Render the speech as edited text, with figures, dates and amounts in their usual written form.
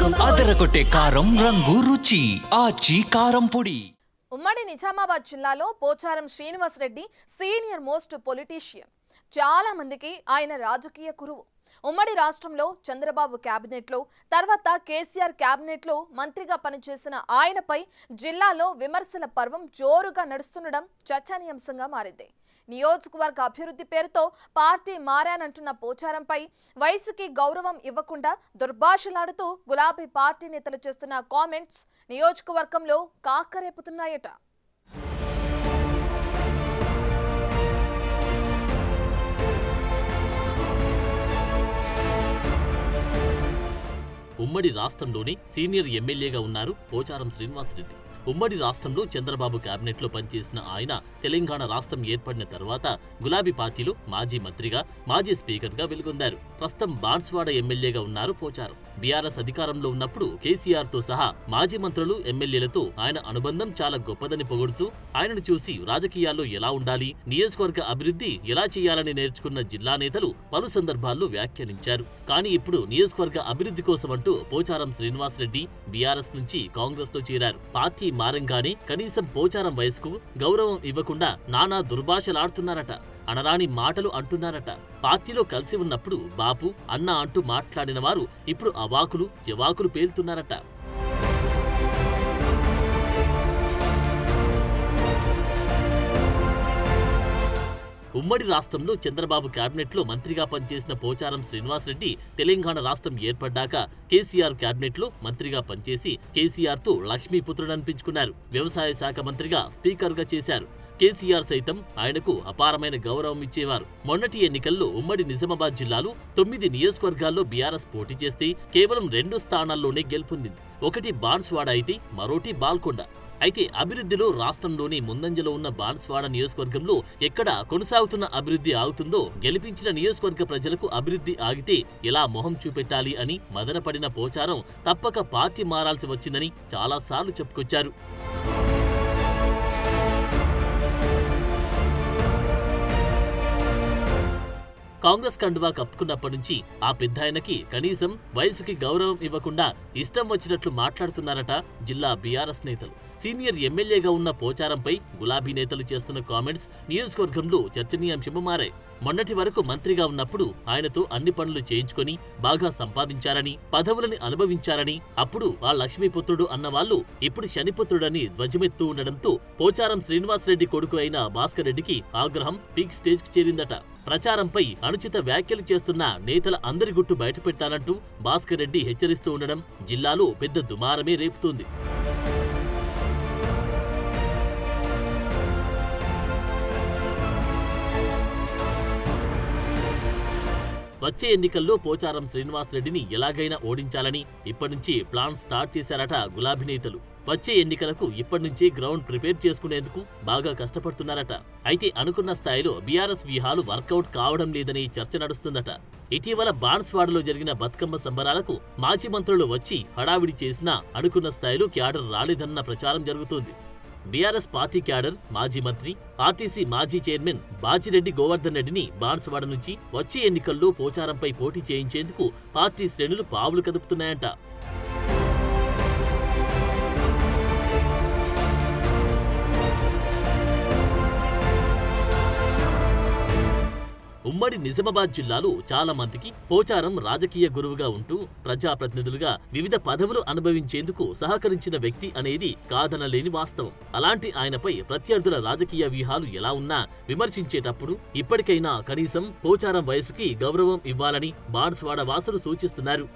అదరగొట్టే కారం రంగు రుచి ఆచి కారం పొడి. ఉమ్మడి నిజామాబాద్ జిల్లాలో Pocharam Srinivas Reddy senior most politician. చాలా మందికి ఆయన రాజకీయ గురువు. ఉమ్మడి రాష్ట్రంలో చంద్రబాబు క్యాబినెట్లో తర్వాత కేసీఆర్ క్యాబినెట్లో మంత్రిగా పనిచేసిన ఆయనపై జిల్లాలో విమర్శల పర్వం జోరుగా నడుస్తుండడం చర్చనీయాంశంగా మారింది. నియోజకవర్గ అభివృద్ధి పేరుతో పార్టీ మారానంటున్న పోచారంపై వయసుకి గౌరవం ఇవ్వకుండా దుర్భాషలాడుతూ గులాబీ పార్టీ నేతలు చేస్తున్న కామెంట్స్ నియోజకవర్గంలో కాకరేపుతున్నాయట. ఉమ్మడి రాష్ట్రంలోనే సీనియర్ ఎమ్మెల్యేగా ఉన్నారు పోచారం శ్రీనివాస్ రెడ్డి. ఉమ్మడి రాష్ట్రంలో చంద్రబాబు క్యాబినెట్లో పనిచేసిన ఆయన తెలంగాణ రాష్ట్రం ఏర్పడిన తర్వాత గులాబీ పార్టీలో మాజీ మంత్రిగా, మాజీ స్పీకర్గా వెలుగొందారు. ప్రస్తుతం బాన్స్వాడ ఎమ్మెల్యేగా ఉన్నారు పోచారం. బీఆర్ఎస్ అధికారంలో ఉన్నప్పుడు కేసీఆర్తో సహా మాజీ మంత్రులు, ఎమ్మెల్యేలతో ఆయన అనుబంధం చాలా గొప్పదని పొగుడుతూ ఆయనను చూసి రాజకీయాల్లో ఎలా ఉండాలి, నియోజకవర్గ అభివృద్ధి ఎలా చేయాలని నేర్చుకున్న జిల్లా నేతలు పలు సందర్భాల్లో వ్యాఖ్యానించారు. కానీ ఇప్పుడు నియోజకవర్గ అభివృద్ధి కోసమంటూ పోచారం శ్రీనివాస్ రెడ్డి బీఆర్ఎస్ నుంచి కాంగ్రెస్ లో చేరారు. పార్టీ మారంగానే కనీసం పోచారం వయసుకు గౌరవం ఇవ్వకుండా నానా దుర్భాషలాడుతున్నారట, అనరాని మాటలు అంటున్నారట. పార్టీలో కలిసి ఉన్నప్పుడు బాపు, అన్న అంటూ మాట్లాడిన వారు ఇప్పుడు అవాకులు జవాకులు పేలుతున్నారట. ఉమ్మడి రాష్ట్రంలో చంద్రబాబు క్యాబినెట్లో మంత్రిగా పనిచేసిన పోచారం శ్రీనివాస్ రెడ్డి తెలంగాణ రాష్ట్రం ఏర్పడ్డాక కేసీఆర్ క్యాబినెట్లో మంత్రిగా పనిచేసి కేసీఆర్తో లక్ష్మీపుత్రుడనిపించుకున్నారు. వ్యవసాయ శాఖ మంత్రిగా, స్పీకర్గా చేశారు. కేసీఆర్ సైతం ఆయనకు అపారమైన గౌరవం ఇచ్చేవారు. మొన్నటి ఎన్నికల్లో ఉమ్మడి నిజామాబాద్ జిల్లాలో 9 నియోజకవర్గాల్లో బీఆర్ఎస్ పోటీ చేస్తే కేవలం 2 స్థానాల్లోనే గెలుపొందింది. ఒకటి బాన్స్వాడ అయితే మరోటి బాల్కొండ. అయితే అభివృద్ధిలో రాష్ట్రంలోని ముందంజలో ఉన్న బాన్స్వాడ నియోజకవర్గంలో ఎక్కడ కొనసాగుతున్న అభివృద్ధి ఆగుతుందో, గెలిపించిన నియోజకవర్గ ప్రజలకు అభివృద్ధి ఆగితే ఎలా మొహం చూపెట్టాలి అని మదనపడిన పోచారం తప్పక పార్టీ మారాల్సి వచ్చిందని చాలాసార్లు చెప్పుకొచ్చారు. కాంగ్రెస్ కండువా కప్పుకున్నప్పటి నుంచి ఆ పెద్దాయనకి కనీసం వయసుకి గౌరవం ఇవ్వకుండా ఇష్టం వచ్చినట్లు మాట్లాడుతున్నారట జిల్లా బీఆర్ఎస్ నేతలు. సీనియర్ ఎమ్మెల్యేగా ఉన్న పోచారంపై గులాబీ నేతలు చేస్తున్న కామెంట్స్ నియోజకవర్గంలో చర్చనీయాంశంగా మారాయి. మొన్నటి వరకు మంత్రిగా ఉన్నప్పుడు ఆయనతో అన్ని పనులు చేయించుకొని బాగా సంపాదించారని, పదవులని అనుభవించారని, అప్పుడు ఆ లక్ష్మీపుత్రుడు అన్నవాళ్లు ఇప్పుడు శనిపుత్రుడని ధ్వజమెత్తూ ఉండడంతో పోచారం శ్రీనివాస్ రెడ్డి కొడుకు అయిన భాస్కర్ రెడ్డికి ఆగ్రహం పీక్ స్టేజ్ కు చేరిందట. ప్రచారంపై అనుచిత వ్యాఖ్యలు చేస్తున్న నేతల అందరి గుట్టు బయటపెట్టాలంటూ భాస్కర్ రెడ్డి హెచ్చరిస్తూ ఉండడం జిల్లాలో పెద్ద దుమారమే రేపుతోంది. వచ్చే ఎన్నికల్లో పోచారం శ్రీనివాస్ రెడ్డిని ఎలాగైనా ఓడించాలని ఇప్పటినుంచి ప్లాన్ స్టార్ట్ చేశారట గులాబీ నేతలు. వచ్చే ఎన్నికలకు ఇప్పటినుంచే గ్రౌండ్ ప్రిపేర్ చేసుకునేందుకు బాగా కష్టపడుతున్నారట. అయితే అనుకున్న స్థాయిలో బీఆర్ఎస్ వ్యూహాలు వర్కౌట్ కావడం లేదని చర్చ నడుస్తుందట. ఇటీవల బాన్స్వాడలో జరిగిన బతుకమ్మ సంబరాలకు మాజీ మంత్రులు వచ్చి హడావిడి చేసినా అనుకున్న స్థాయిలో క్యాడర్ రాలేదన్న ప్రచారం జరుగుతోంది. బీఆర్ఎస్ పార్టీ క్యాడర్ మాజీ మంత్రి, ఆర్టీసీ మాజీ చైర్మన్ బాజిరెడ్డి గోవర్ధన్ రెడ్డిని బాన్స్వాడ నుంచి వచ్చే ఎన్నికల్లో పోచారంపై పోటీ చేయించేందుకు పార్టీ శ్రేణులు పావులు కదుపుతున్నాయంట. ఉమ్మడి నిజామాబాద్ జిల్లాలో చాలా మందికి పోచారం రాజకీయ గురువుగా ఉంటూ ప్రజాప్రతినిధులుగా వివిధ పదవులు అనుభవించేందుకు సహకరించిన వ్యక్తి అనేది కాదనలేని వాస్తవం. అలాంటి ఆయనపై ప్రత్యర్థుల రాజకీయ వ్యూహాలు ఎలా ఉన్నా విమర్శించేటప్పుడు ఇప్పటికైనా కనీసం పోచారం వయసుకి గౌరవం ఇవ్వాలని బాన్స్వాడ వాసులు సూచిస్తున్నారు.